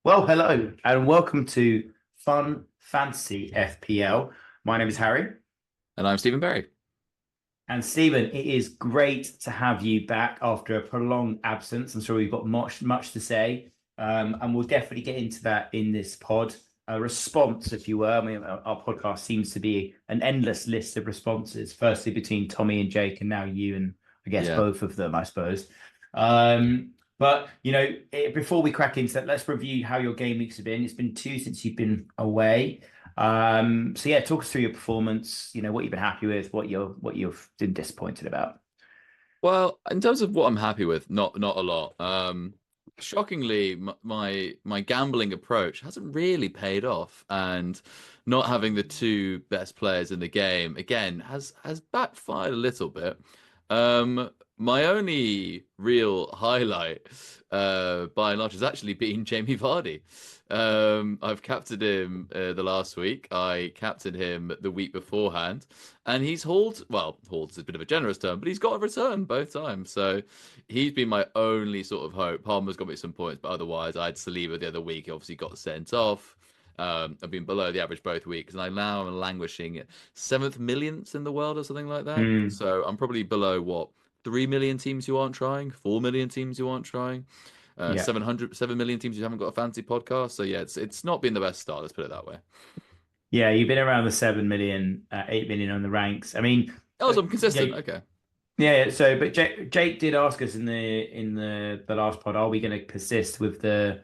Well, hello and welcome to Fun Fantasy FPL. My name is Harry. And I'm Stephen Berry. And Stephen, it is great to have you back after a prolonged absence. I'm sure we've got much to say. And we'll definitely get into that in this pod. A response, if you were. I mean, our podcast seems to be an endless list of responses, firstly between Tommy and Jake, and now you and I guess Yeah. both of them, I suppose. But before we crack into that, let's review how your game weeks have been. It's been two since you've been away. So yeah, talk us through your performance. What you've been happy with, what you've been disappointed about. Well, in terms of what I'm happy with, not a lot. Shockingly, my gambling approach hasn't really paid off, and not having the two best players in the game again has backfired a little bit. My only real highlight, by and large, has actually been Jamie Vardy. I've captained him the last week. I captained him the week beforehand, and he's hauled is a bit of a generous term, but he's got a return both times. So he's been my only sort of hope. Palmer's got me some points, but otherwise, I had Saliba the other week. He obviously got sent off. I've been below the average both weeks, and I now am languishing at seventh millionth in the world or something like that. Hmm. So I'm probably below what 3 million teams who aren't trying, 4 million teams who aren't trying, Yeah. 7 million teams who haven't got a fancy podcast. So yeah, it's not been the best start. Let's put it that way. Yeah, you've been around the 7 million, 8 million on the ranks. I mean, Oh, so I'm yeah, consistent. Okay. yeah. So, but Jake did ask us in the last pod, are we going to persist with the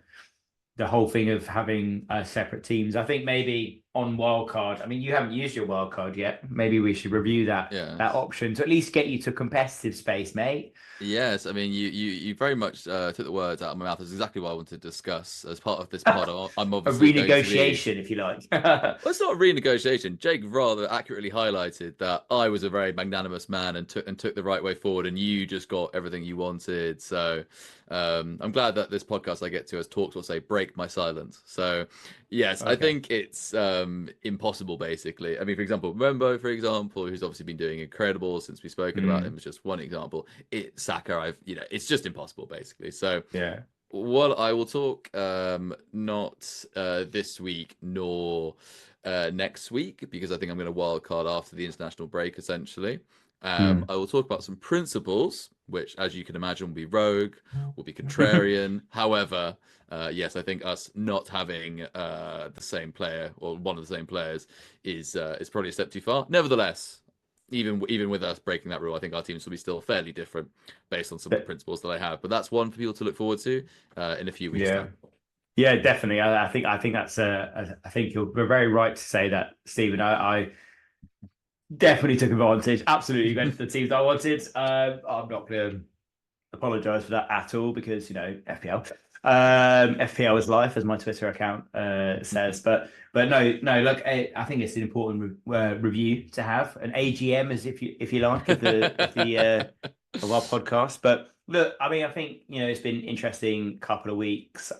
whole thing of having separate teams? I think maybe on wildcard. I mean, you haven't used your wildcard yet. Maybe we should review that Yes. option to at least get you to competitive space, mate. Yes, I mean you very much took the words out of my mouth. That's exactly what I wanted to discuss as part of this pod. I'm A obviously going to be. renegotiation, if you like. Well, it's not a renegotiation. Jake rather accurately highlighted that I was a very magnanimous man and took the right way forward, and you just got everything you wanted. So I'm glad that this podcast I get to has talked or say break my silence. So yes, I Okay. think it's impossible basically. I mean, for example, Rembo, for example, who's obviously been doing incredible since we've spoken about him, Mm, is just one example. Saka, it's just impossible basically. So yeah. well, I will talk not this week nor next week because I think I'm going to wild card after the international break essentially. Mm. I will talk about some principles, which, as you can imagine, will be rogue, will be contrarian. However, yes, I think us not having the same player or one of the same players is probably a step too far. Nevertheless, even with us breaking that rule, I think our teams will be still fairly different based on some of the But principles that I have. But that's one for people to look forward to in a few weeks' yeah. time. Yeah, definitely. I think that's I think you're very right to say that, Stephen. I definitely took advantage. Absolutely went for the teams I wanted. I'm not going to apologize for that at all because FPL. FPL is life, as my Twitter account says. But no. Look, I think it's an important review to have an AGM, as if you like, of our podcast. But look, I mean, I think it's been interesting couple of weeks.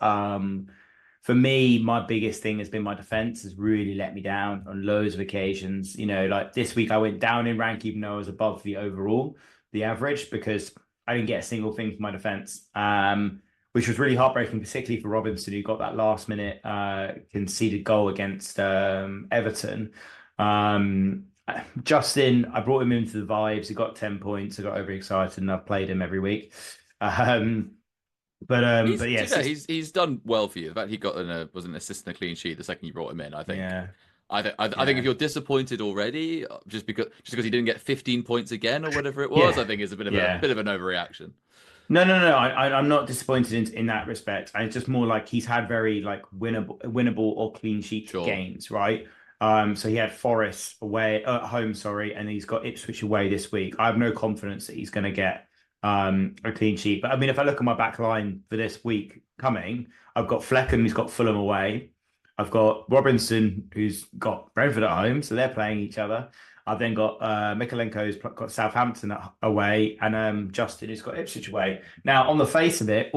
For me, my biggest thing has been my defense has really let me down on loads of occasions. Like this week, I went down in rank even though I was above the average, because I didn't get a single thing for my defense, which was really heartbreaking, particularly for Robinson, who got that last minute conceded goal against Everton. Justin, I brought him into the vibes. He got 10 points. I got overexcited and I've played him every week. Um, but To yeah, be fair, he's done well for you. The fact he got was an assist and a clean sheet the second you brought him in, I think. yeah, I think if yeah, you're disappointed already, just because he didn't get 15 points again or whatever it was, yeah, I think is a bit of a yeah. bit of an overreaction. No. I'm not disappointed in that respect. It's just more like he's had very like winnable or clean sheet Sure. games, right? So he had Forest away at home, sorry, and he's got Ipswich away this week. I have no confidence that he's going to get a clean sheet. But I mean, if I look at my back line for this week coming, I've got Fleckham, who's got Fulham away. I've got Robinson, who's got Brentford at home, so they're playing each other. I've then got Mikalenko's got Southampton away, and Justin who's got Ipswich away. Now, on the face of it,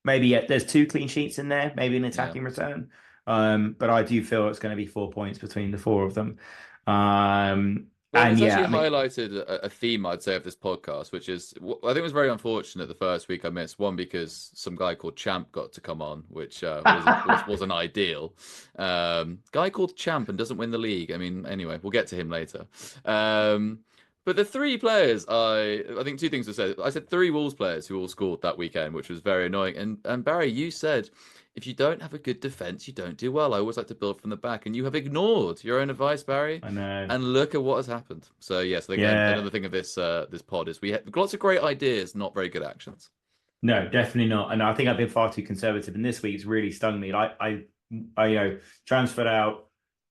maybe there's two clean sheets in there, maybe an Yeah. attacking return. But I do feel it's going to be 4 points between the four of them. Um, Well, And it's yeah, actually I mean, highlighted a theme, I'd say, of this podcast, which is I think it was very unfortunate the first week I missed. One, because some guy called Champ got to come on, which wasn't ideal. Guy called Champ and doesn't win the league. I mean, anyway, we'll get to him later. But the three players, I think two things were said. I said three Wolves players who all scored that weekend, which was very annoying. And Barry, you said, if you don't have a good defense, you don't do well. I always like to build from the back, and you have ignored your own advice, Barry. I know. And look at what has happened. So yes, I think Yeah. another thing of this pod is we have lots of great ideas, not very good actions. No, definitely not. And I think I've been far too conservative. And this week's really stung me. Like transferred out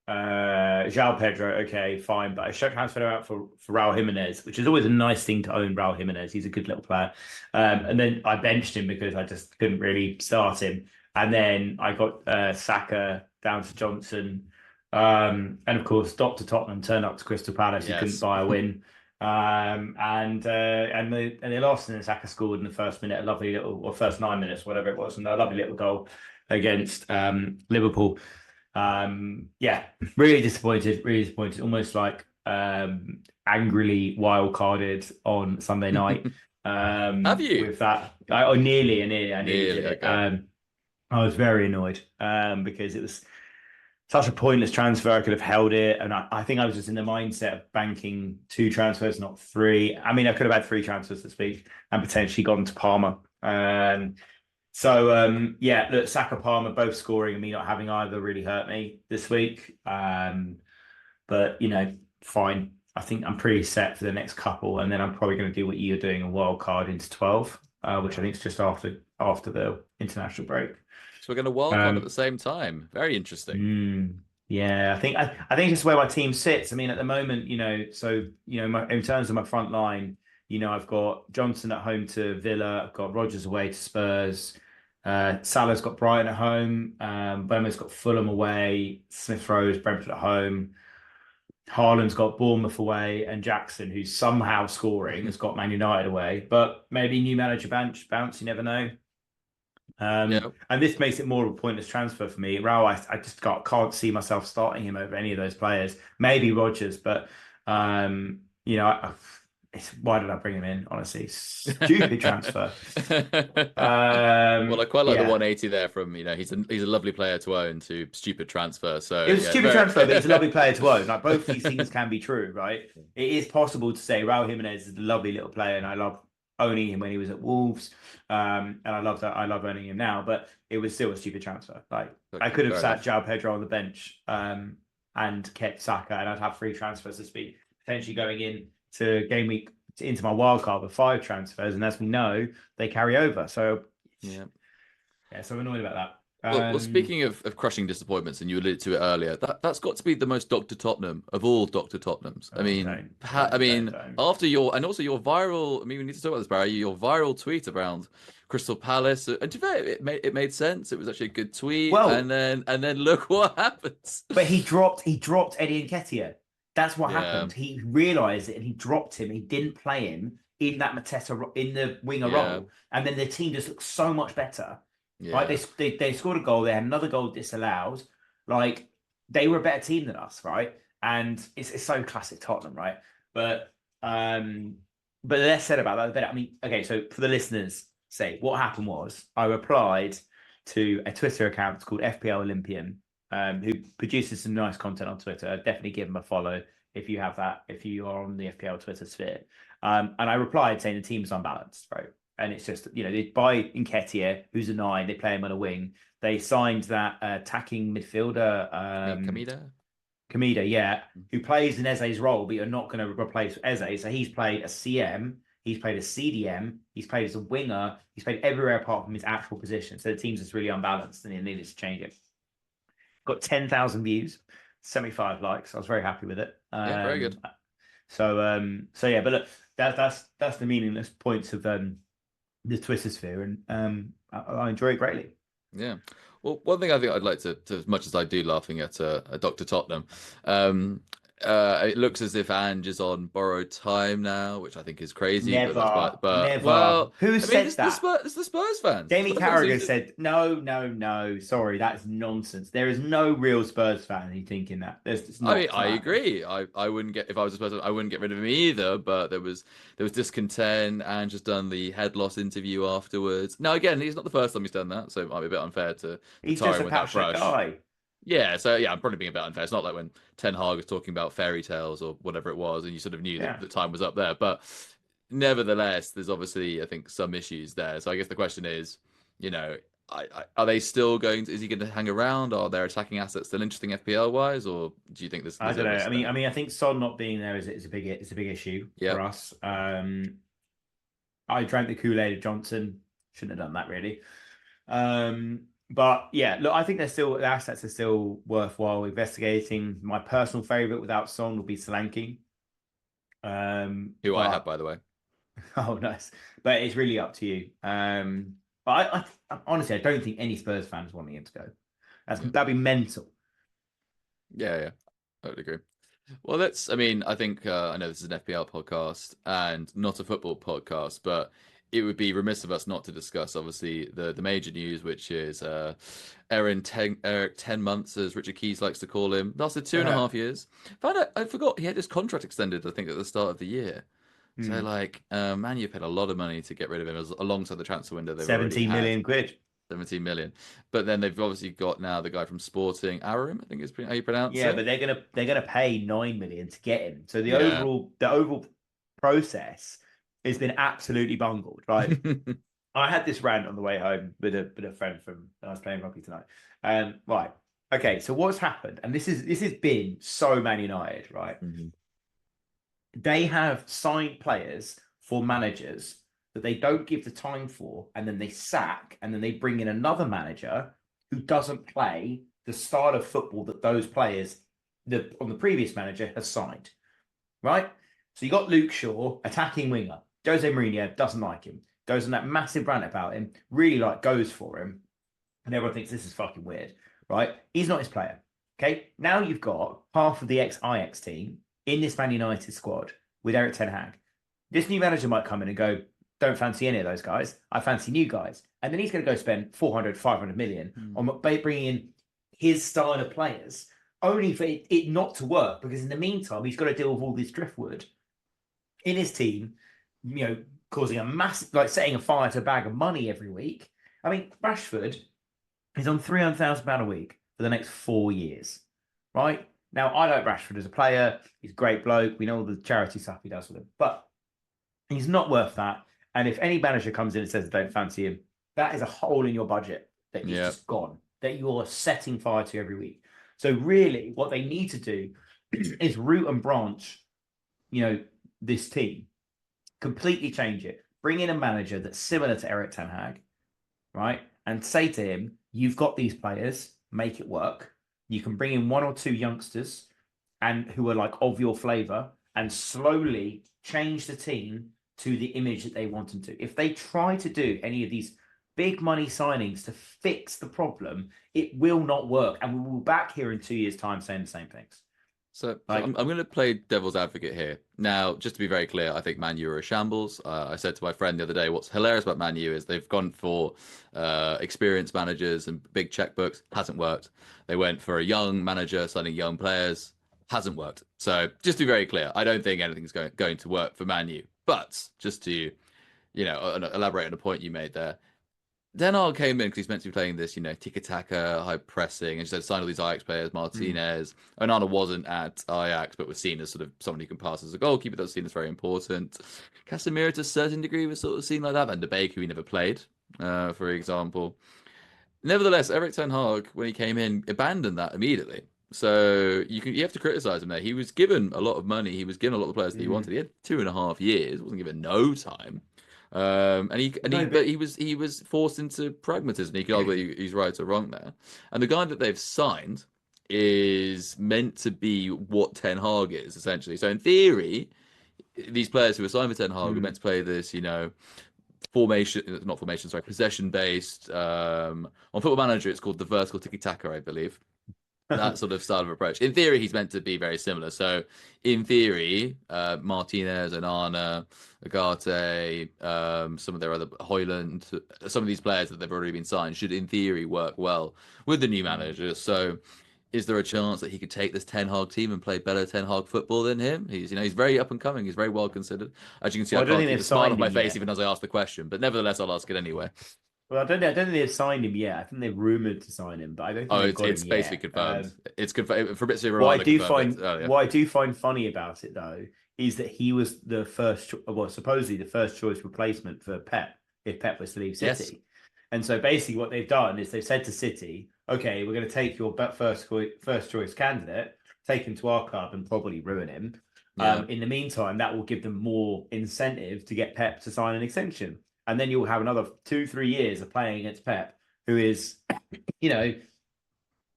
João Pedro. Okay, fine, but I transferred out for Raul Jimenez, which is always a nice thing to own. Raul Jimenez, he's a good little player. And then I benched him because I just couldn't really start him. And then I got Saka down to Johnson. And of course, Dr. Tottenham turned up to Crystal Palace. He couldn't buy a win. And they lost, and then Saka scored in the first minute, a lovely little, or first 9 minutes, whatever it was, and a lovely little goal against Liverpool. Yeah, really disappointed, almost like angrily wild carded on Sunday night. Have you? With that? Nearly, I nearly did it. Okay. I was very annoyed because it was such a pointless transfer. I could have held it. And I think I was just in the mindset of banking 2 transfers, not 3. I mean, I could have had 3 transfers this week and potentially gone to Palmer. Yeah, look, Saka, Palmer both scoring and me not having either really hurt me this week. But, fine. I think I'm pretty set for the next couple. And then I'm probably going to do what you're doing, a wild card into 12, which I think is just after the international break. So we're going to wild card at the same time. Very interesting. Yeah, I think it's where my team sits. I mean, at the moment, in terms of my front line, I've got Johnson at home to Villa, I've got Rodgers away to Spurs, Salah's got Brighton at home, Bomo's got Fulham away, Smith Rowe's Brentford at home, Haaland's got Bournemouth away, and Jackson, who's somehow scoring, has got Man United away. But maybe new manager bounce, you never know. And this makes it more of a pointless transfer for me. Raul, I just can't see myself starting him over any of those players. Maybe Rodgers, but why did I bring him in? Honestly, stupid transfer. Well, I quite like the 180 there from he's a lovely player to own to stupid transfer. So it was a stupid transfer, but he's a lovely player to own. Like both these things can be true, right? It is possible to say Raul Jimenez is a lovely little player, and I love owning him when he was at Wolves, and I love owning him now. But it was still a stupid transfer. Like I could have sat João Pedro on the bench and kept Saka, and I'd have 3 transfers this week, potentially going in to game week into my wild card with 5 transfers, and as we know, they carry over. So so I'm annoyed about that. Well, speaking of crushing disappointments, and you alluded to it earlier, that's got to be the most Dr. Tottenham of all Dr. Tottenhams. After your viral, I mean, we need to talk about this, Barry. Your viral tweet around Crystal Palace, and to be fair, it made sense. It was actually a good tweet. Well, and then look what happens. But he dropped Eddie Nketiah. That's what happened. He realised it and he dropped him. He didn't play him in that Mateta in the winger role, and then the team just looked so much better. Yeah. Right? They scored a goal. They had another goal disallowed. Like they were a better team than us, right? And it's so classic Tottenham, right? But the less said about that, the better. I mean, okay, so for the listeners' sake, what happened was I replied to a Twitter account called FPL Olympian, who produces some nice content on Twitter. Definitely give them a follow if you have that, if you are on the FPL Twitter sphere. And I replied saying the team's unbalanced, right? And it's just, they buy Nketiah, who's a 9, they play him on a wing. They signed that attacking midfielder, Kamida, who plays in Eze's role, but you're not going to replace Eze. So he's played a CM, he's played a CDM, he's played as a winger, he's played everywhere apart from his actual position. So the team's just really unbalanced and they needed to change it. Got 10,000 views, 75 likes. I was very happy with it. Very good. So yeah, but look, that's the meaningless points of the Twitter sphere, and I enjoy it greatly. Yeah. Well, one thing I think I'd like to as much as I do laughing at Dr. Tottenham, It looks as if Ange is on borrowed time now, which I think is crazy. But that's Never, but never. well, Who I mean, said that? It's the Spurs fans. Jamie Spurs fans Carragher seem said, no, no, no. Sorry, that's nonsense. There is no real Spurs fan who thinking that. It's I mean, not I to happen. agree. I wouldn't get if I was a Spurs fan, I wouldn't get rid of him either. But there was discontent, and just done the head loss interview afterwards. Now again, he's not the first time he's done that, so it might be a bit unfair to He's tar just him a with that passionate brush. guy. Yeah, so yeah, I'm probably being a bit unfair. It's not like when Ten Hag was talking about fairy tales or whatever it was, and you sort of knew that Yeah. the time was up there. But nevertheless, there's obviously, I think, some issues there. So I guess the question is, you know, are they still going to, is he going to hang around? Are their attacking assets still interesting FPL wise, or do you think I there's don't a know. risk there? I think Son not being there is a big issue Yeah. for us. I drank the Kool-Aid of Johnson. Shouldn't have done that really. But yeah, look, I think the assets are still worthwhile investigating. My personal favorite without Son would be Solanke. Who I have, But by the way. oh, nice. But it's really up to you. But honestly, I don't think any Spurs fans wanting him to go. Yeah. That'd be mental. Yeah, I would agree. Well, I mean, I think, I know this is an FPL podcast and not a football podcast, but it would be remiss of us not to discuss, obviously, the major news, which is Eric 10 months, as Richard Keys likes to call him, lasted 2.5 years. Found out, I forgot he had his contract extended, I think, at the start of the year. So, Hmm. like, Man U paid a lot of money to get rid of him alongside the transfer window they've already 17 had. million quid. 17 million. But then they've obviously got now the guy from Sporting, Aram, I think is how you pronounce Yeah, it. but they're gonna pay 9 million to get him. So Yeah. the overall process has been absolutely bungled. Right. I had this rant on the way home with a friend from I was playing rugby tonight. Right. Okay, so what's happened, and this has been so Man United, right? Mhm. They have signed players for managers that they don't give the time for, and then they sack, and then they bring in another manager who doesn't play the style of football that those players on the previous manager has signed. Right? So you got Luke Shaw, attacking winger. Jose Mourinho doesn't like him, goes on that massive rant about him, really goes for him, and everyone thinks this is fucking weird, right? He's not his player. Okay, now you've got half of the ex-Ajax team in this Man United squad with Eric Ten Hag. This new manager might come in and go, don't fancy any of those guys. I fancy new guys. And then he's going to go spend 400, 500 million on bringing in his style of players, only for it not to work, because in the meantime, he's got to deal with all this driftwood in his team, causing a massive, like setting a fire to a bag of money every week. I mean, Rashford is on £300,000 a week for the next 4 years, right? Now, I like Rashford as a player. He's a great bloke. We know all the charity stuff he does with him, but he's not worth that. And if any manager comes in and says, don't fancy him, that is a hole in your budget that is just gone, that you're setting fire to every week. So really what they need to do is root and branch, this team, completely change it, bring in a manager that's similar to Eric Ten Hag, right? And say to him, you've got these players, make it work. You can bring in 1 or 2 youngsters and who are like of your flavor and slowly change the team to the image that they want them to. If they try to do any of these big money signings to fix the problem, it will not work. And we will be back here in 2 years' time saying the same things. So I'm going to play devil's advocate here. Now, just to be very clear, I think Man U are a shambles. I said to my friend the other day, what's hilarious about Man U is they've gone for experienced managers and big checkbooks. Hasn't worked. They went for a young manager, signing young players. Hasn't worked. So just to be very clear, I don't think anything's going to work for Man U. But just to, elaborate on a point you made there, Den Hag came in because he's meant to be playing this, tiki-taka, high pressing, and just signed all these Ajax players, Martinez. Onana wasn't at Ajax, but was seen as sort of someone who can pass as a goalkeeper. That was seen as very important. Casemiro, to a certain degree, was sort of seen like that. And De Beek, who he never played, for example. Nevertheless, Eric Ten Hag, when he came in, abandoned that immediately. So you have to criticize him there. He was given a lot of money. He was given a lot of players that he wanted. He had 2.5 years. Wasn't given no time. But he was forced into pragmatism. He could argue he's right or wrong there. And the guy that they've signed is meant to be what Ten Hag is essentially. So in theory, these players who are signed for Ten Hag are meant to play this, possession based. On Football Manager, it's called the vertical tiki taka, I believe. that sort of style of approach. In theory, he's meant to be very similar. So, in theory, Martinez and Arna, Agate, some of their other Hoyland, some of these players that they've already been signed should, in theory, work well with the new manager. So, is there a chance that he could take this Ten Hag team and play better Ten Hag football than him? He's very up and coming. He's very well considered. As you can see, Well, I I don't can't think keep they've a smile on signed my him face yet. even as I ask the question, but nevertheless, I'll ask it anyway. Well, I don't think they've signed him yet. I think they've rumored to sign him, but I don't think Oh, they've got it's him basically yet. confirmed. It's confirmed. Fabrizio What I Romano do confirmed it find earlier. what I do find funny about it though is that he was the first, well, supposedly the first choice replacement for Pep if Pep was to leave City. Yes. And so basically, what they've done is they've said to City, "Okay, we're going to take your first choice candidate, take him to our club, and probably ruin him. Yeah. In the meantime, that will give them more incentive to get Pep to sign an extension, and then you'll have another 2-3 years of playing against Pep, who is, you know."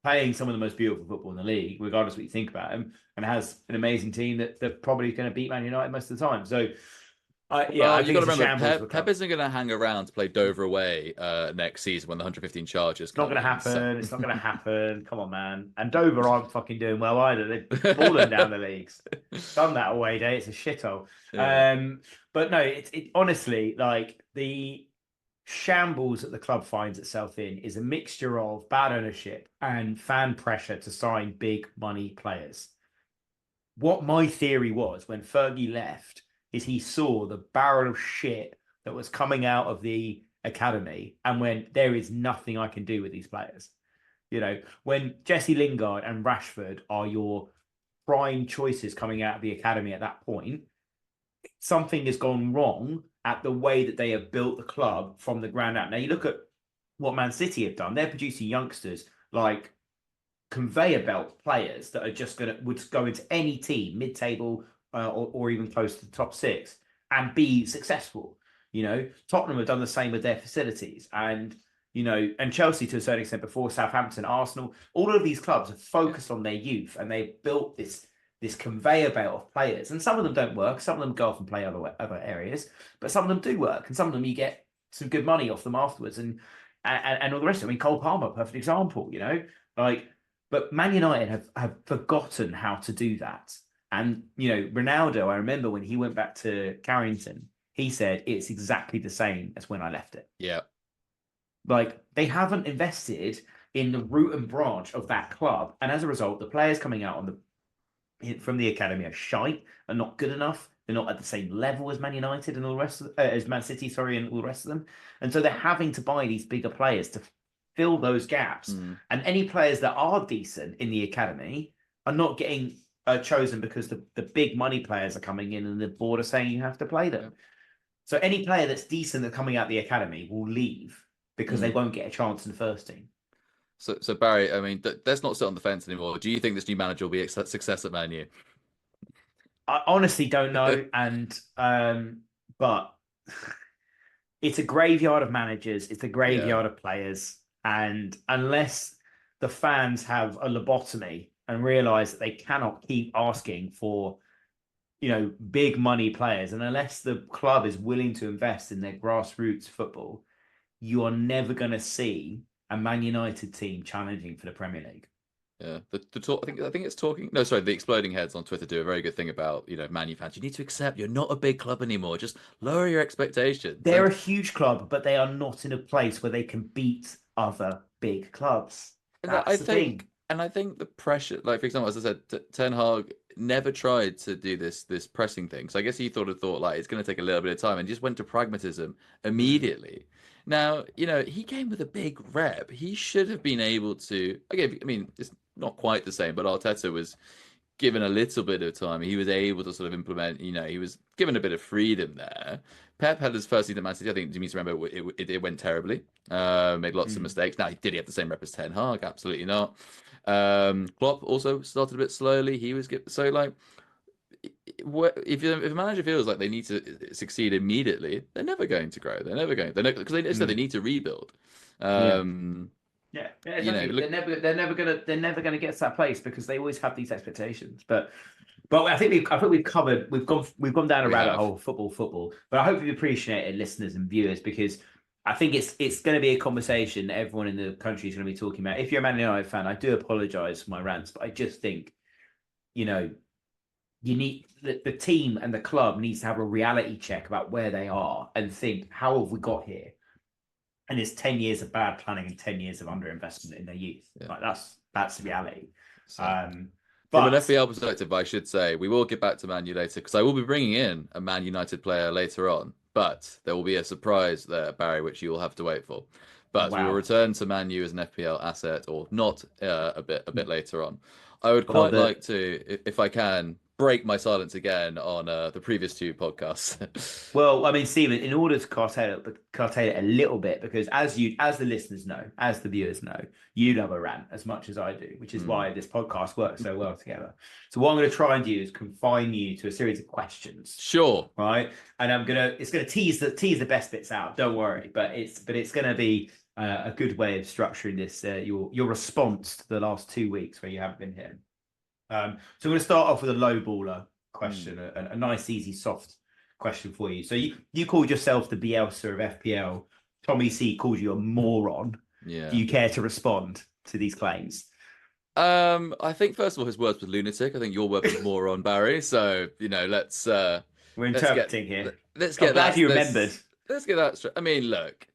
Playing some of the most beautiful football in the league, regardless of what you think about him, and has an amazing team that probably going to beat Man United most of the time. So, yeah, Well, I you think got to it's a remember, shambles of a Pep club. isn't going to hang around to play Dover away next season when the 115 charges It's not come going to in. So... happen. It's not going to happen. Come on, man. And Dover aren't fucking doing well either. They've fallen down the leagues. Done that away day. It's a shithole. Yeah. But no, it honestly, like, the shambles that the club finds itself in is a mixture of bad ownership and fan pressure to sign big money players. What my theory was when Fergie left is he saw the barrel of shit that was coming out of the academy and went, there is nothing I can do with these players. You know, when Jesse Lingard and Rashford are your prime choices coming out of the academy at that point, something has gone wrong at the way that they have built the club from the ground up. Now, you look at what Man City have done, they're producing youngsters like conveyor belt players that are just would go into any team, mid-table or even close to the top six, and be successful. You know, Tottenham have done the same with their facilities, and and Chelsea to a certain extent before, Southampton, Arsenal, all of these clubs have focused on their youth and they've built this conveyor belt of players. And some of them don't work, some of them go off and play other areas, but some of them do work, and some of them you get some good money off them afterwards, and all the rest of it. I mean, Cole Palmer, perfect example, like. But Man United have forgotten how to do that. And, Ronaldo, I remember when he went back to Carrington, he said, it's exactly the same as when I left it. Yeah. Like, they haven't invested in the root and branch of that club. And as a result, the players coming out from the academy are shite, are not good enough. They're not at the same level as Man United and all the rest as Man City, and all the rest of them. And so they're having to buy these bigger players to fill those gaps. And any players that are decent in the academy are not getting chosen because the big money players are coming in and the board are saying you have to play them. So any player that's decent that's coming out the academy will leave because they won't get a chance in the first team. So Barry, I mean, let's not sit on the fence anymore. Do you think this new manager will be a success at Man U? I honestly don't know, and but it's a graveyard of managers. It's a graveyard of players. And unless the fans have a lobotomy and realize that they cannot keep asking for, big money players, and unless the club is willing to invest in their grassroots football, you are never going to see a Man United team challenging for the Premier League. Yeah, I think it's talking. No, sorry, the Exploding Heads on Twitter do a very good thing about Man U fans. You need to accept you're not a big club anymore. Just lower your expectations. They're a huge club, but they are not in a place where they can beat other big clubs. That's the thing. And I think the pressure, like for example, as I said, Ten Hag never tried to do this pressing thing. So I guess he thought like it's going to take a little bit of time, and just went to pragmatism immediately. Now, he came with a big rep. He should have been able to. Again, I mean, it's not quite the same, but Arteta was given a little bit of time. He was able to sort of implement. He was given a bit of freedom there. Pep had his first season at Man City. I think you need to remember it went terribly. Made lots of mistakes. Now, did he have the same rep as Ten Hag? Absolutely not. Klopp also started a bit slowly. He was so like. If a manager feels like they need to succeed immediately, they're never going to grow. They're never going. Because they need to rebuild. Yeah, exactly. They're never gonna get to that place because they always have these expectations. But I think we've gone down a rabbit hole of football. But I hope you've appreciated, listeners and viewers, because I think it's going to be a conversation that everyone in the country is going to be talking about. If you're a Man United fan, I do apologise for my rants, but I just think, you know, you need the team and the club needs to have a reality check about where they are and think, how have we got here? And it's 10 years of bad planning and 10 years of underinvestment in their youth. Yeah. Like that's the reality. So, But from an FPL perspective, I should say we will get back to Man U later because I will be bringing in a Man United player later on, but there will be a surprise there, Barry, which you will have to wait for. But we will wow. return to Man U as an FPL asset, or not, a bit later on. I would Well, quite like to, if I can, break my silence again on the previous two podcasts. Well, I mean, Stephen, in order to curtail it a little bit, because as the listeners know, as the viewers know, you love a rant as much as I do, which is why this podcast works so well together. So what I'm going to try and do is confine you to a series of questions. Sure. Right. And it's going to tease the best bits out. Don't worry. But it's going to be a good way of structuring this, your response to the last 2 weeks where you haven't been here. So I'm going to start off with a low baller question, a nice, easy, soft question for you. So you called yourself the Bielsa of FPL. Tommy C called you a moron. Yeah. Do you care to respond to these claims? I think first of all his words was lunatic. I think your word was moron, Barry. So let's we're interpreting here. Let's get I'm glad that. you remembered. Let's get that straight. I mean, look,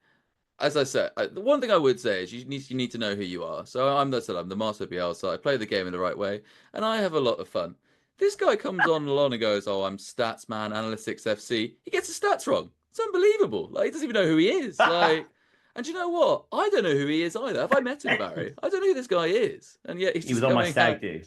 as I said, the one thing I would say is you need to know who you are. So I'm the master Bielsa. I play the game in the right way, and I have a lot of fun. This guy comes on along and goes, "Oh, I'm stats man, analytics FC." He gets his stats wrong. It's unbelievable. Like he doesn't even know who he is. Like, and you know what? I don't know who he is either. Have I met him, Barry? I don't know who this guy is, and yet he was on my stag do.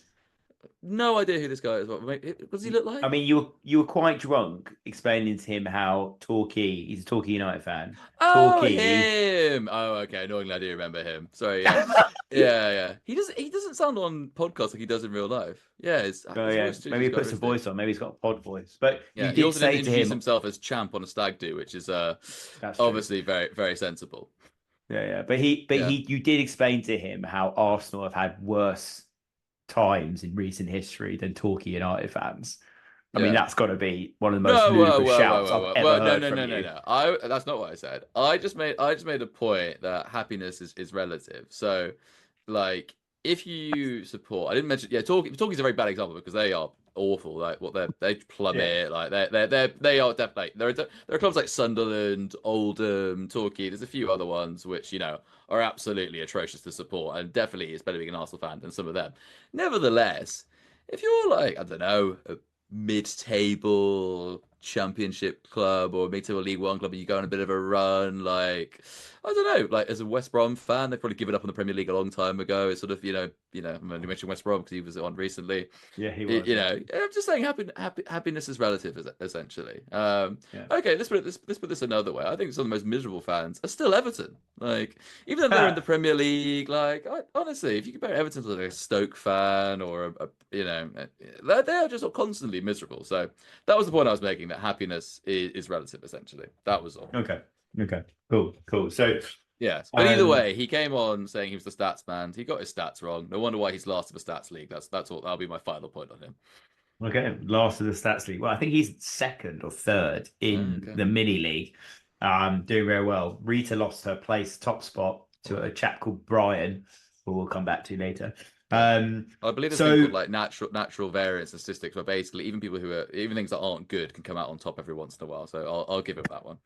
No idea who this guy is. What does he look like? I mean, you were quite drunk explaining to him how he's a Torquay United fan. Oh, him. Oh, okay. Annoyingly, I do remember him. Sorry. Yeah. yeah. He doesn't sound on podcasts like he does in real life. Yeah. Maybe he puts a voice on. Maybe he's got a pod voice. But yeah, you did also say didn't to introduce him himself as champ on a stag do, which is obviously very, very sensible. Yeah. But you did explain to him how Arsenal have had worse times in recent history than Torquay United fans. I mean, that's got to be one of the most ludicrous shouts I've ever heard from you. No. That's not what I said. I just made a point that happiness is relative. So, like, if you support, I didn't mention, Torquay's a very bad example because they are awful. Like, they plummet. Like, they are definitely. There are clubs like Sunderland, Oldham, Torquay. There's a few other ones which are absolutely atrocious to support, and definitely it's better being an Arsenal fan than some of them. Nevertheless, if you're like, I don't know, mid-table championship club or mid-table League One club and you go on a bit of a run, like I don't know, like as a West Brom fan, they've probably given up on the Premier League a long time ago. It's sort of, I'm only mentioning West Brom because he was on recently. Yeah, he was. I'm just saying happiness is relative, essentially. Okay, let's put this another way. I think some of the most miserable fans are still Everton. Like, even though they're in the Premier League, like honestly, if you compare Everton to like a Stoke fan or they are just constantly miserable. So that was the point I was making, that happiness is relative, essentially. That was all. Okay. Cool. So yes, but either way, he came on saying he was the stats man. He got his stats wrong. No wonder why he's last of the stats league. That's all. That'll be my final point on him. Okay, last of the stats league. Well, I think he's second or third in the mini league. Doing very well. Rita lost her place, top spot, to a chap called Brian, who we'll come back to later. I believe there's things called like natural variance and statistics, where basically even things that aren't good can come out on top every once in a while. So I'll give him that one.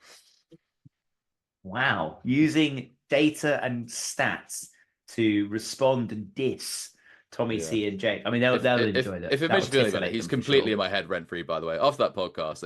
Wow, using data and stats to respond and diss Tommy C and Jake. I mean, they'll enjoy that. If it makes you feel any better, he's completely in my head rent free. By the way, after that podcast,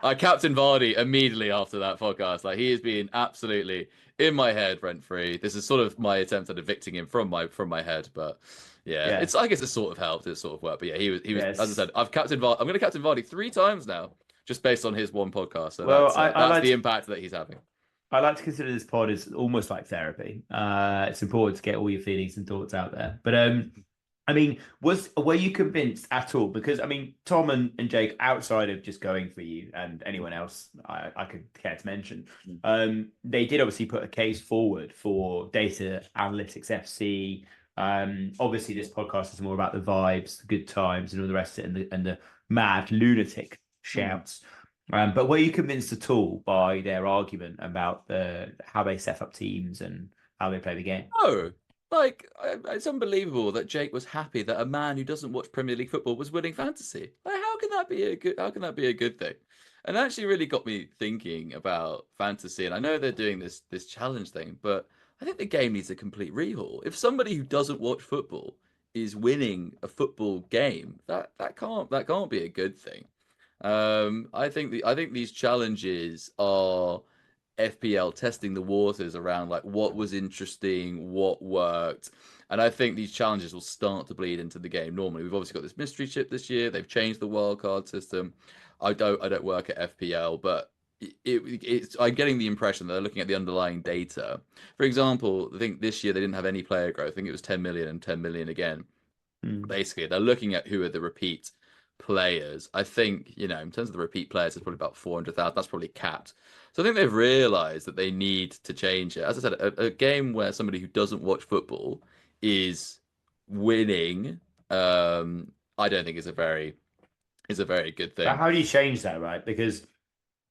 I captained Vardy immediately after that podcast. Like, he has been absolutely in my head rent free. This is sort of my attempt at evicting him from my head, but I guess it sort of helped. It sort of worked. But yeah, he was. As I said, I'm going to captain Vardy 3 times now, just based on his one podcast. So that's the impact that he's having. I like to consider this pod as almost like therapy. It's important to get all your feelings and thoughts out there. But I mean, were you convinced at all? Because I mean, Tom and Jake, outside of just going for you and anyone else I could care to mention, they did obviously put a case forward for data analytics FC. Obviously, this podcast is more about the vibes, the good times, and all the rest of it, and the mad lunatic shouts. But were you convinced at all by their argument about how they set up teams and how they play the game? Oh, like it's unbelievable that Jake was happy that a man who doesn't watch Premier League football was winning fantasy. Like, how can that be a good? How can that be a good thing? And that actually really got me thinking about fantasy. And I know they're doing this challenge thing, but I think the game needs a complete rehaul. If somebody who doesn't watch football is winning a football game, that can't be a good thing. I think these challenges are FPL testing the waters around like what was interesting, what worked. And I think these challenges will start to bleed into the game normally. We've obviously got this mystery chip this year. They've changed the wildcard system. I don't work at FPL, but it's I'm getting the impression that they're looking at the underlying data. For example, I think this year they didn't have any player growth. I think it was 10 million and 10 million again. Mm. Basically, they're looking at who are the repeat players. I think, in terms of the repeat players, it's probably about 400,000. That's probably capped. So I think they've realized that they need to change it. As I said, a game where somebody who doesn't watch football is winning, I don't think is a very good But thing. how do you change that, right? Because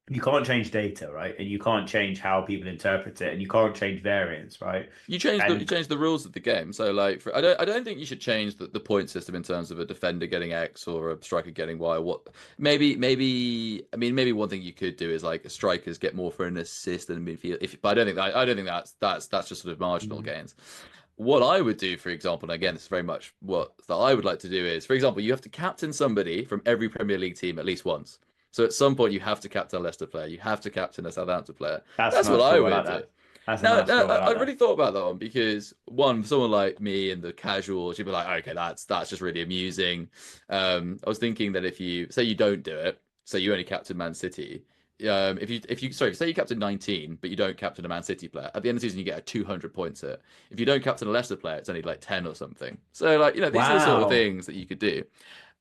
you can't change data, right? And you can't change how people interpret it, and you can't change variance, right? You And change the rules of the game. So like I don't think you should change the point system in terms of a defender getting X or a striker getting Y. What maybe one thing you could do is like strikers get more for an assist than midfield. But I don't think that's just sort of marginal Mm. gains. What I would do, for example, and again, it's very much what that I would like to do is, for example, you have to captain somebody from every Premier League team at least once. So at some point, you have to captain a Leicester player, you have to captain a Southampton player. That's a That's what nice I rule. I would like do. that. That's a Now, nice now rule. I I like really that. thought about that one because one, for someone like me and the casual, she'd be like, okay, that's just really amusing. I was thinking that if you say you don't do it, so you only captain Man City. If you sorry, say you captain 19, but you don't captain a Man City player, at the end of the season you get a 200 points hit. If you don't captain a Leicester player, it's only like 10 or something. So like, these are the sort of Wow. things that you could do.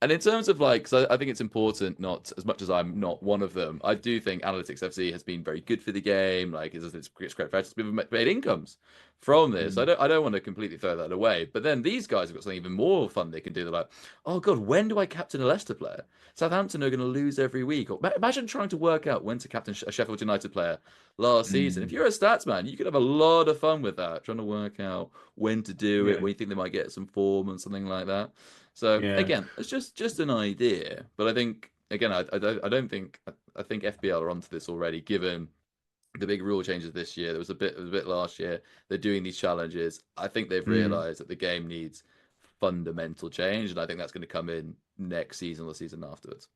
And in terms of like, so I think it's important, not as much as I'm not one of them. I do think Analytics FC has been very good for the game. Like, it's great for us. People have made incomes from this. I Mm. don't, I don't want to completely throw that away. But then these guys have got something even more fun they can do. They're like, oh god, when do I captain a Leicester player? Southampton are going to lose every week. Or imagine trying to work out when to captain a Sheffield United player last season. If Mm. you're a stats man, you could have a lot of fun with that, trying to work out when to do it, Yeah. when you think they might get some form and something like that. So Yeah. again, it's just an idea, but I think again, I don't think I think FBL are onto this already. Given the big rule changes this year, there was a bit last year. They're doing these challenges. I think they've Mm. realised that the game needs fundamental change, and I think that's going to come in next season or the season afterwards.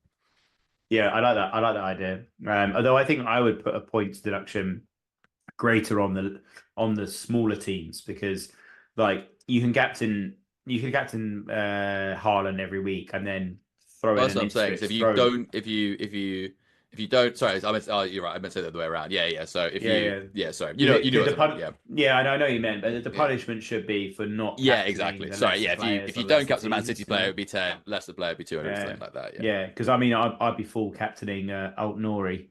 Yeah, I like that. I like that idea. Although I think I would put a points deduction greater on the smaller teams because like you can captain Haaland every week and then throw Well, in that's an what I'm saying. So Ipswich if you throw. don't, if you don't, sorry, I meant, oh, you're right. I meant to say the other way around. Yeah, yeah. So if Yeah, you, yeah. yeah, sorry, you know The what I meant. pun. Yeah, Yeah, I know what you meant, but the yeah. punishment should be for not Yeah, captaining exactly. the Sorry, lesser yeah. If you players if you on don't lesser captain a Man City teams. player, it would be 10. Leicester player would be 200 or Yeah, something like that. yeah. Because I mean, I'd be full captaining Alt Nori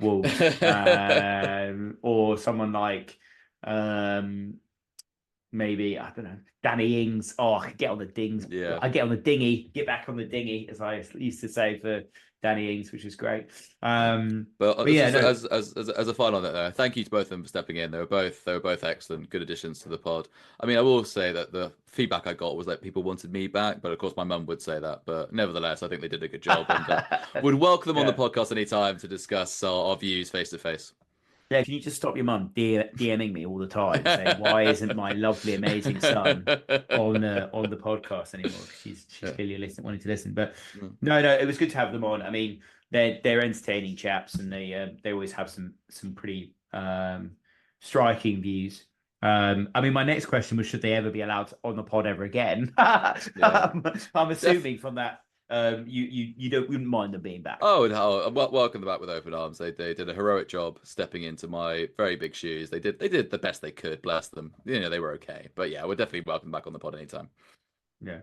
Wolves, Yeah. or someone like um, maybe I don't know Danny Ings. Oh, I could get on the dings. Yeah. I get on the dinghy, get back on the dinghy, as I used to say for Danny Ings, which is great. Yeah. But But yeah, just no, as a final note there, thank you to both of them for stepping in. They were both excellent, good additions to the pod. I mean, I will say that the feedback I got was that people wanted me back, but of course my mum would say that. But nevertheless, I think they did a good job and would welcome them on the yeah. podcast anytime to discuss our views face to face. Yeah, can you just stop your mum DMing me all the time saying why isn't my lovely, amazing son on the podcast anymore? 'Cause she's Yeah. clearly wanting to listen. But Mm. no, it was good to have them on. I mean, they're entertaining chaps, and they always have some pretty striking views. I mean, my next question was, should they ever be allowed on the pod ever again? Yeah. I'm Def assuming from that, you wouldn't mind them being back. Oh, no, welcome them back with open arms. They did a heroic job stepping into my very big shoes. They did the best they could. Bless them. They were okay. But yeah, we're definitely welcome back on the pod anytime. Yeah.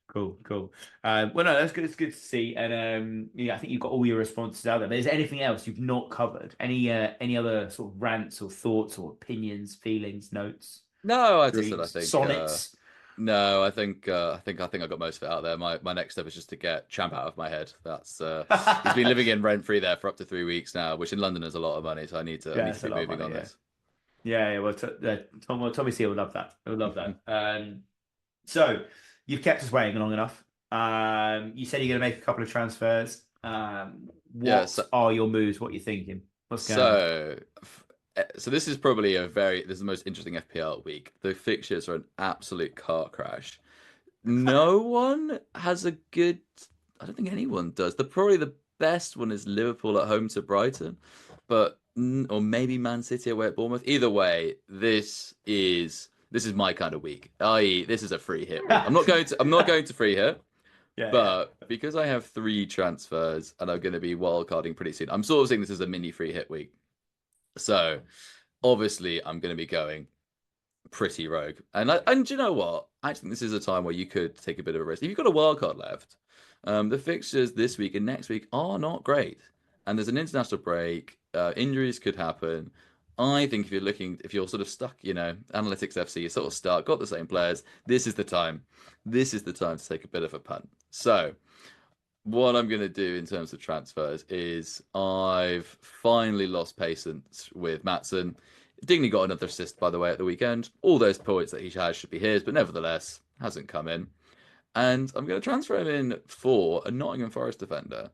Cool, cool. Well, no, that's good. It's good to see. And yeah, I think you've got all your responses out there. But is there anything else you've not covered? Any other sort of rants or thoughts or opinions, feelings, notes, No, as I said, I dreams, think sonnets? No, I think I got most of it out there. My next step is just to get Champ out of my head. That's he's been living in rent free there for up to 3 weeks now, which in London is a lot of money. So I Yeah, need to it's a be lot of moving money. on Yeah, this. yeah. Well, Tommy C would love that. I would love that. So you've kept us waiting long enough. You said you're going to make a couple of transfers. Yeah. What are your moves? What are you thinking? What's going on? So so this is probably this is the most interesting FPL week. The fixtures are an absolute car crash. No one has a good. I don't think anyone does. Probably the best one is Liverpool at home to Brighton, but or maybe Man City away at Bournemouth. Either way, this is my kind of week. I.e., this is a free hit week. I'm not going to free hit, Yeah, but because I have 3 transfers and I'm going to be wildcarding pretty soon, I'm sort of saying this is a mini free hit week. So obviously, I'm going to be going pretty rogue. And do you know what? I think this is a time where you could take a bit of a risk. If you've got a wild card left, the fixtures this week and next week are not great. And there's an international break. Injuries could happen. I think if you're sort of stuck, Analytics FC, you're sort of stuck, got the same players. This is the time. This is the time to take a bit of a punt. So what I'm going to do in terms of transfers is I've finally lost patience with Matson. Digney got another assist, by the way, at the weekend. All those points that he has should be his, but nevertheless, hasn't come in. And I'm going to transfer him in for a Nottingham Forest defender.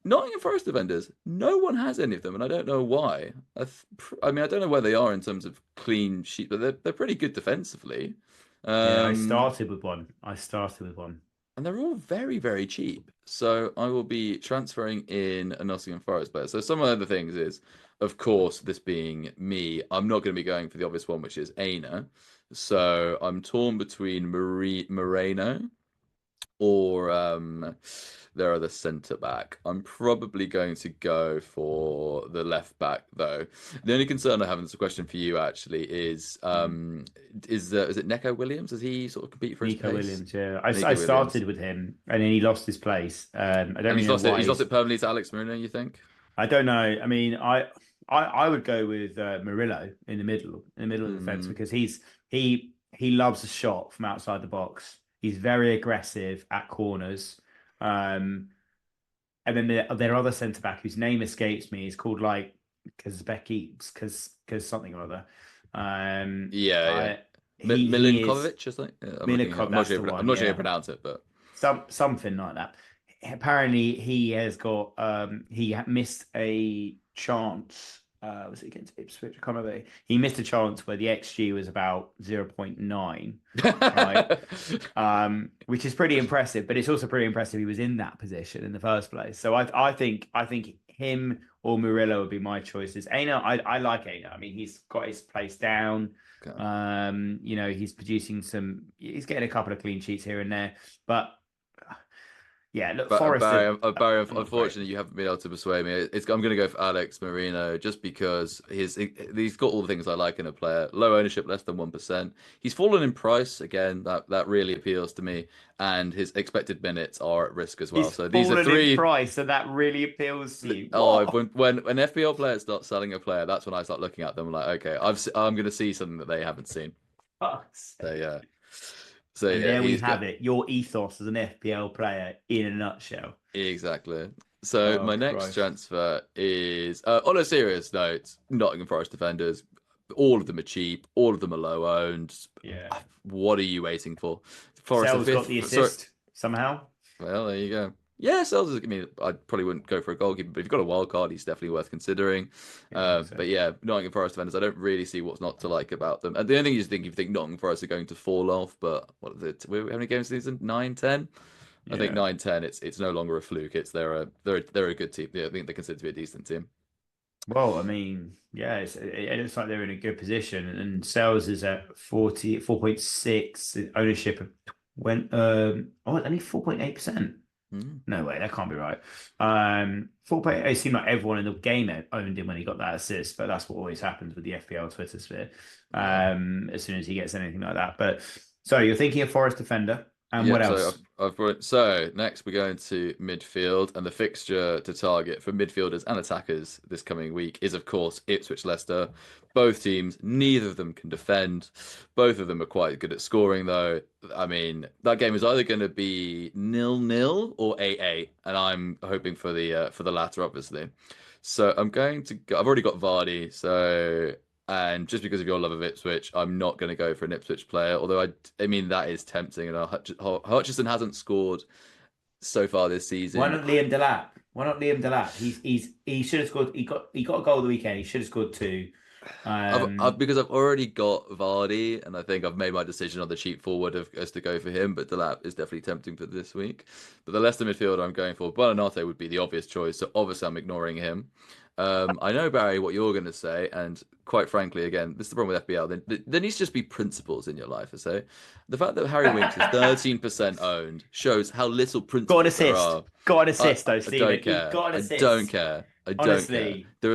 Nottingham Forest defenders, no one has any of them, and I don't know why. I mean, I don't know where they are in terms of clean sheet, but they're pretty good defensively. yeah. I Um, started with one. and they're all very, very cheap. So I will be transferring in a Nottingham Forest player. So some of the things is, of course, this being me, I'm not going to be going for the obvious one, which is Aina. So I'm torn between Moreno or their other centre back. I'm probably going to go for the left back though. The only concern I have, and it's a question for you actually, Mm. is it Neco Williams? Does he sort of compete for his Nico place? Williams. Yeah, I Nico Williams. started with him, and then he lost his place. I don't And really know why. he's lost it permanently to Alex Marino, you think? I don't know. I mean, I would go with Murillo in the middle of the fence Mm, because he loves a shot from outside the box. He's very aggressive at corners. Um, and then their other centre back whose name escapes me is called like Kazbeki because something or other. yeah, yeah. I he is Milinkovic, I think. Yeah, Milikov. That's the I'm one. not sure you Yeah, pronounce it, but something like that. Apparently, he has got missed a chance. Was it against Ipswich? I can't remember. He missed a chance where the XG was about 0.9, right? Which is pretty impressive, but it's also pretty impressive he was in that position in the first place. So I think him or Murillo would be my choices. Aina, I like Aina. I mean, he's got his place down. Okay. He's producing he's getting a couple of clean sheets here and there, but yeah, look, But Forest Barry, are not great. unfortunately, you haven't been able to persuade me. I'm going to go for Alex Marino just because he's got all the things I like in a player. Low ownership, less than 1%. He's fallen in price again. That really appeals to me, and his expected minutes are at risk as well. He's So these are fallen in three. price, and that really appeals to you. Oh, What? when FPL players start selling a player, that's when I start looking at them like, okay, I'm going to see something that they haven't seen. Fuck's So sake. yeah, so And yeah, there we he's got have it. Your ethos as an FPL player in a nutshell. exactly. So Oh my next Christ. transfer is on a serious note, Nottingham Forest defenders. All of them are cheap. All of them are low owned. Yeah. What are you waiting for? Forest are Sells got fifth. the Sorry. assist somehow. Well, there you go. Yeah, Sells is. I mean, I probably wouldn't go for a goalkeeper, but if you've got a wild card, he's definitely worth considering. Yeah, I think so. But yeah, Nottingham Forest defenders, I don't really see what's not to like about them. And the only thing is, if you think Nottingham Forest are going to fall off, but what are how many games this season? 9, 10. I think Yeah. 9, 10. It's no longer a fluke. They're a good team. Yeah, I think they're considered to be a decent team. Well, I mean, yeah, it looks like they're in a good position, and sales is at 4.6, ownership of only 4.8%. Mm. No way, that can't be right. 4.8, it seemed like everyone in the game owned him when he got that assist, but that's what always happens with the FPL Twitter sphere. Yeah. As soon as he gets anything like that. But so you're thinking of Forest defender. And what Yep, so else? I've brought so next we're going to midfield, and the fixture to target for midfielders and attackers this coming week is of course Ipswich Leicester. Both teams, neither of them can defend. Both of them are quite good at scoring though. I mean, that game is either going to be 0-0 or 8-8, and I'm hoping for the latter, obviously. So I'm going to I've already got Vardy, so and just because of your love of Ipswich, I'm not going to go for an Ipswich player. Although I mean that is tempting. And Hutchison hasn't scored so far this Why season. not Liam Delap? Why not Liam Delap? He should have scored. He got a goal the weekend. He should have scored two. Because I've already got Vardy, and I think I've made my decision on the cheap forward as to go for him. But Delap is definitely tempting for this week. But the Leicester midfielder I'm going for, Buonanotte would be the obvious choice. So obviously I'm ignoring him. I know Barry what you're going to say, and quite frankly, again, this is the problem with FBL. There needs to just be principles in your life. I say, the fact that Harry Winks is 13% owned shows how little got an principles there assist. are. Got an I, assist though, I don't Stephen. He care. got an I don't assist. care. I don't care. Honestly, There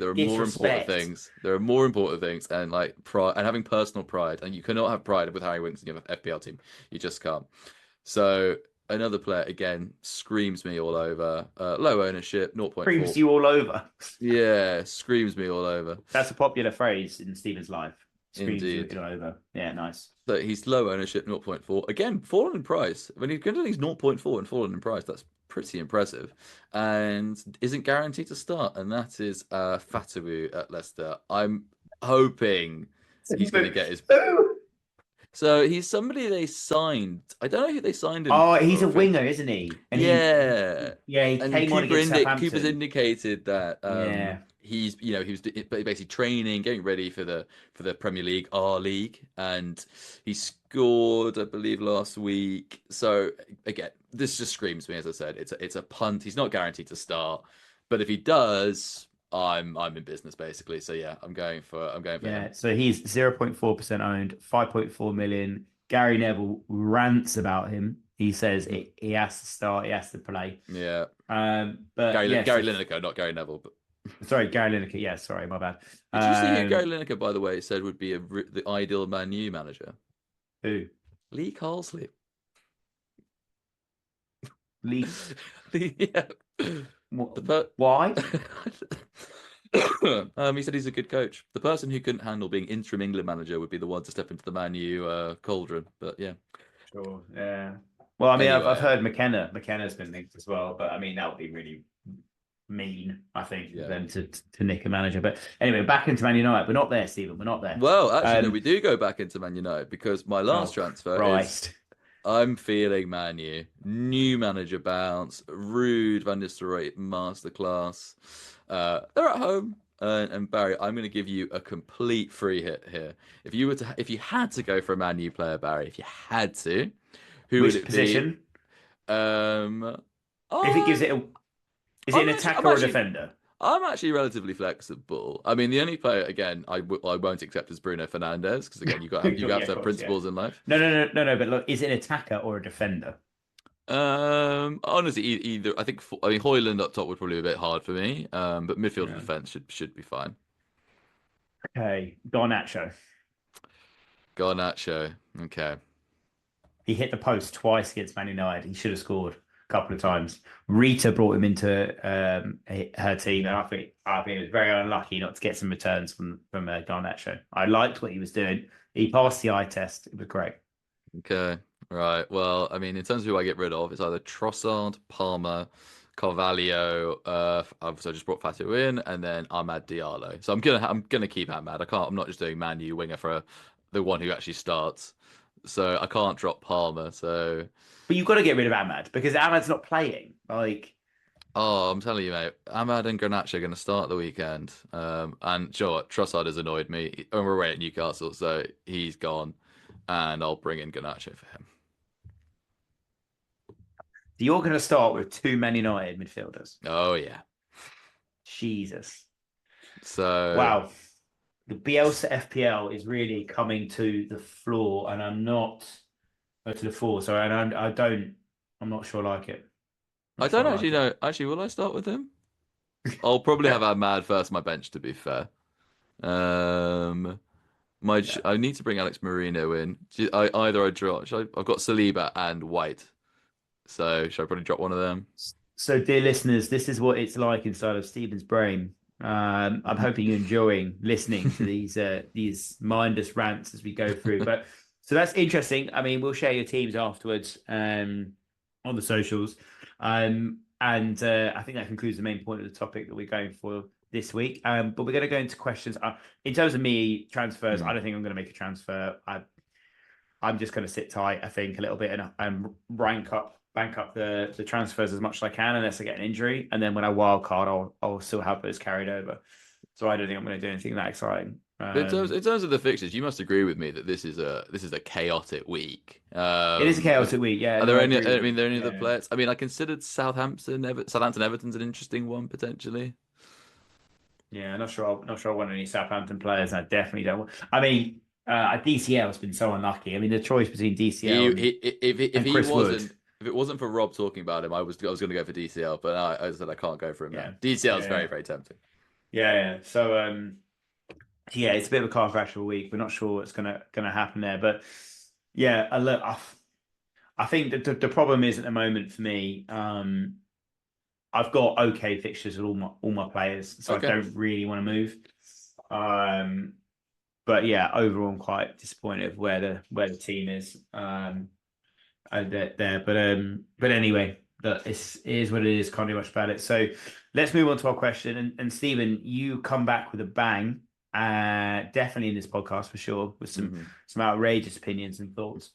are more important disrespect. things. There are more important things, and like pride and having personal pride, and you cannot have pride with Harry Winks in your FPL team. You just can't. So another player again screams me all over. Low ownership, 0.4. Creams you all over. Yeah, screams me all over. That's a popular phrase in Stephen's life. Screams you Indeed. all over. Yeah, nice. So he's low ownership, 0.4. Again, fallen in price. When he's going to these 0.4 and fallen in price, that's pretty impressive. And isn't guaranteed to start. And that is Fatawu at Leicester. I'm hoping he's going to get his. So he's somebody they signed. I don't know who they signed him Oh, he's a for. winger, isn't he? And Yeah, yeah, he and came on against Cooper's Southampton. indicated that Yeah. he's he was basically training, getting ready for the Premier League, our league, and he scored, I believe, last week. So again, this just screams me, as I said, it's a punt. He's not guaranteed to start, but if he does, I'm in business basically. So yeah, I'm going for him. Yeah, so he's 0.4% owned, 5.4 million. Gary Neville rants about him. He says he has to start, he has to play. Yeah, But yes, Gary Lineker, not Gary Neville, but. sorry, Gary Lineker. Yeah, sorry, my bad. Did you see who Gary Lineker, by the way, said would be the ideal Man U manager? Who? Lee Carsley. Lee? Yeah. Why? He said he's a good coach. The person who couldn't handle being interim England manager would be the one to step into the Man U cauldron. But yeah. Sure. Yeah. Well, I mean, I've Anyway, heard McKenna. McKenna's been linked as well, but I mean, that would be really mean, I think, Yeah. them to nick a manager. But anyway, back into Man United. We're not there, Stephen. We're not there. well, actually, no, we do go back into Man United because my last transfer is Christ. I'm feeling Man U. New manager bounce, Rude Van Nistelrooy masterclass. They're at home. And Barry, I'm going to give you a complete free hit here. If you had to go for a Man U player, Barry, if you had to, who Which would it position? be? If it gives it is it an attacker or a actually, defender? I'm actually relatively flexible. I mean, the only player again I won't accept is Bruno Fernandes because again you got you have to have principles in life. No. But look, is it an attacker or a defender? Honestly, either. I mean, Hoyland up top would probably be a bit hard for me. But midfield and defense should be fine. Okay, Garnacho. Garnacho. Okay. He hit the post twice against Man United. He should have scored a couple of times. Rita brought him into her team, and I think it was very unlucky not to get some returns from Garnacho. I liked what he was doing. He passed the eye test. It was great. Okay. Right. Well, I mean, in terms of who I get rid of, it's either Trossard, Palmer, Carvalho. So I just brought Fatu in, and then Ahmad Diallo. So I'm gonna keep Ahmad. I can't. I'm not just doing Man U winger for the one who actually starts. So I can't drop Palmer. So. But you've got to get rid of Ahmad because Ahmad's not playing. Like. Oh, I'm telling you, mate. Ahmad and Garnacho are going to start the weekend. And sure, what? Trossard has annoyed me. And we're away at Newcastle, so he's gone. And I'll bring in Garnacho for him. So you're going to start with two Man United midfielders. Oh, yeah. Jesus. So. Wow. The Bielsa FPL is really coming to the floor, and I'm not to the floor. So I'm not sure I like it. I don't actually know. Actually, will I start with him? I'll probably have Ahmad first, my bench, to be fair. Yeah. I need to bring Alex Marino in. Either I draw. I've got Saliba and White. So should I probably drop one of them? So, dear listeners, this is what it's like inside of Stephen's brain. I'm hoping you're enjoying listening to these mindless rants as we go through. But so that's interesting. I mean, we'll share your teams afterwards on the socials, and I think that concludes the main point of the topic that we're going for this week. But we're going to go into questions. In terms of me transfers, I Hmm. don't think I'm going to make a transfer. I'm just going to sit tight, I think, a little bit and bank up the transfers as much as I can, unless I get an injury. And then when I wild card, I'll still have those carried over. So I don't think I'm going to do anything that exciting. But in terms of the fixtures, you must agree with me that this is a chaotic week. It is a chaotic week. Yeah, Are no, there I any? agree with I you. mean, there any other Yeah, players? I mean, I considered Southampton Everton's an interesting one potentially. yeah. Not sure. Not sure I want any Southampton players. I definitely don't. I mean, DCL has been so unlucky. I mean, the choice between DCL If and he Chris Wood. wasn't if it wasn't for Rob talking about him, I was going to go for DCL, but I said I can't go for him now. Yeah, DCL is very yeah, very tempting. yeah, yeah. So yeah, it's a bit of a car crash of a week. We're not sure what's gonna happen there, but yeah, look, I think that the problem is at the moment for me, I've got okay fixtures with all my players, so I Okay. don't really want to move. Um, but yeah, overall, I'm quite disappointed with where the team is. There, but anyway, that it is what it is. Can't do much about it. So let's move on to our question. And Stephen, you come back with a bang. Definitely in this podcast for sure, with Hmm. some outrageous opinions and thoughts.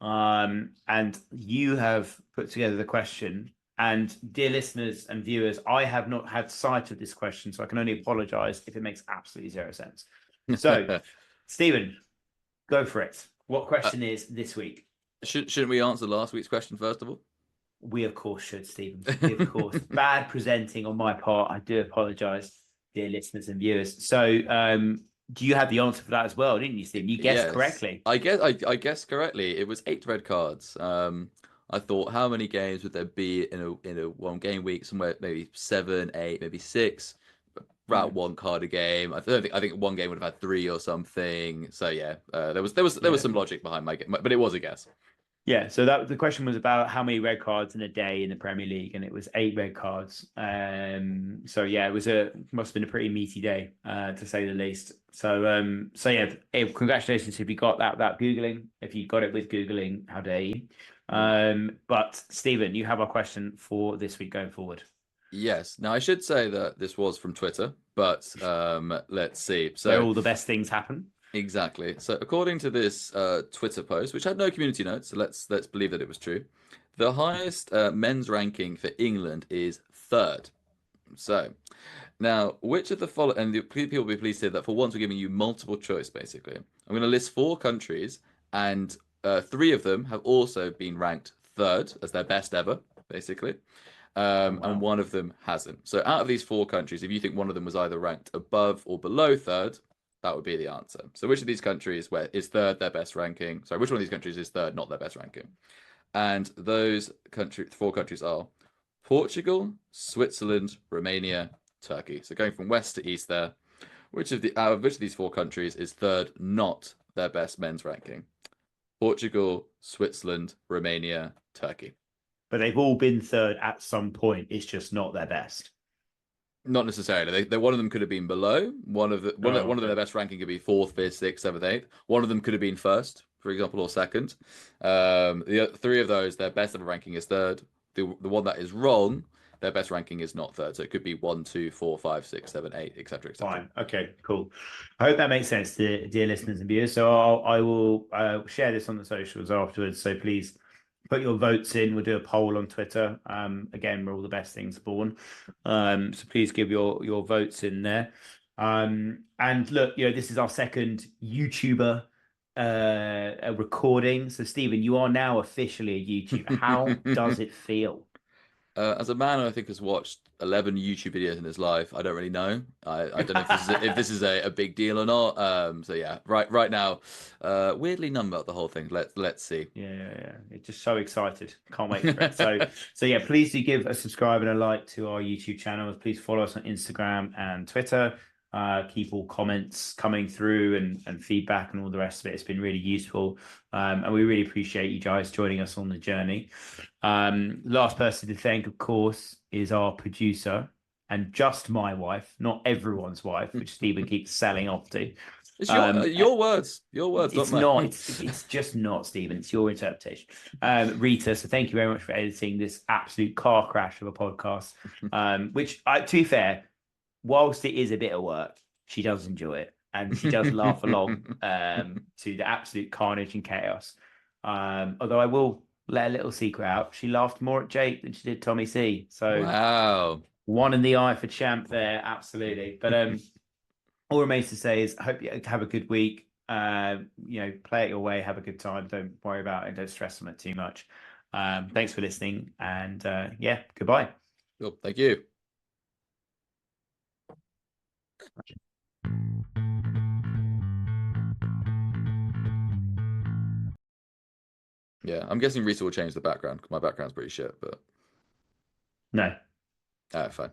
And you have put together the question. And dear listeners and viewers, I have not had sight of this question, so I can only apologize if it makes absolutely zero sense. So, Stephen, go for it. What question is this week? Shouldn't we answer last week's question first of all? We of course should, Stephen. We of course. Bad presenting on my part. I do apologise, dear listeners and viewers. So, do you have the answer for that as well, didn't you, Stephen? You guessed Yes, correctly. I guessed correctly. It was 8 red cards. I thought how many games would there be in a 1 game week? Somewhere maybe 7, 8, maybe 6. About Mm, 1 card a game. I think 1 game would have had 3 or something. So yeah, there was yeah. some logic behind my game, but it was a guess. Yeah, so that the question was about how many red cards in a day in the Premier League, and it was 8 red cards. So yeah, it was must have been a pretty meaty day, to say the least. So yeah, congratulations if you got that without googling. If you got it with googling, how dare you? Mm. But Stephen, you have our question for this week going forward. Yes. Now I should say that this was from Twitter, but let's see. Where So all the best things happen. exactly. So according to this Twitter post, which had no community notes, so let's believe that it was true. The highest men's ranking for England is third. So now, which of the following, and the people will be pleased to hear that for once we're giving you multiple choice, basically. I'm going to list 4 countries, and 3 of them have also been ranked third as their best ever, basically. Oh And wow. one of them hasn't. So out of these 4 countries, if you think one of them was either ranked above or below third, that would be the answer. So which of these countries where is third their best ranking? Sorry, which one of these countries is third, not their best ranking? And those 4 countries are Portugal, Switzerland, Romania, Turkey. So going from west to east there, which of these 4 countries is third, not their best men's ranking? Portugal, Switzerland, Romania, Turkey. But they've all been third at some point. It's just not their best. Not necessarily. One of them could have been below. Oh, One of their okay. best ranking could be fourth, fifth, sixth, seventh, eighth. One of them could have been first, for example, or second. The 3 of those, their best ever ranking is third. The one that is wrong, their best ranking is not third. So it could be 1, 2, 4, 5, 6, 7, 8, etc., etc. Fine. Okay, cool. I hope that makes sense to dear listeners and viewers. So I will share this on the socials afterwards. So please put your votes in. We'll do a poll on Twitter. Again, where all the best things are born. So please give your votes in there. And look, this is our second YouTuber a recording. So Stephen, you are now officially a YouTuber. How does it feel? As a man, who I think has watched 11 YouTube videos in his life. I don't really know. I don't know if this is a big deal or not. So yeah, right now, weirdly numb about the whole thing. Let's see. Yeah. It's just so excited. Can't wait for it. So yeah, please do give a subscribe and a like to our YouTube channels. Please follow us on Instagram and Twitter. keep all comments coming through and feedback and all the rest of it. It's been really useful. And we really appreciate you guys joining us on the journey. Last person to thank, of course, is our producer and just my wife, not everyone's wife, which Stephen keeps selling off to. It's your words, It's not mine. not. It's just not, Stephen. It's your interpretation, Rita. So thank you very much for editing this absolute car crash of a podcast. Which, to be fair, whilst it is a bit of work, she does enjoy it and she does laugh along to the absolute carnage and chaos. Although I will let a little secret out, she laughed more at Jake than she did Tommy C. So Wow, one in the eye for Champ there, absolutely. But all remains to say is I hope you have a good week. Play it your way, have a good time. Don't worry about it, don't stress on it too much. Thanks for listening, and goodbye. cool. Thank you. Yeah, I'm guessing Rita will change the background. My background's pretty shit, but No. all right, fine.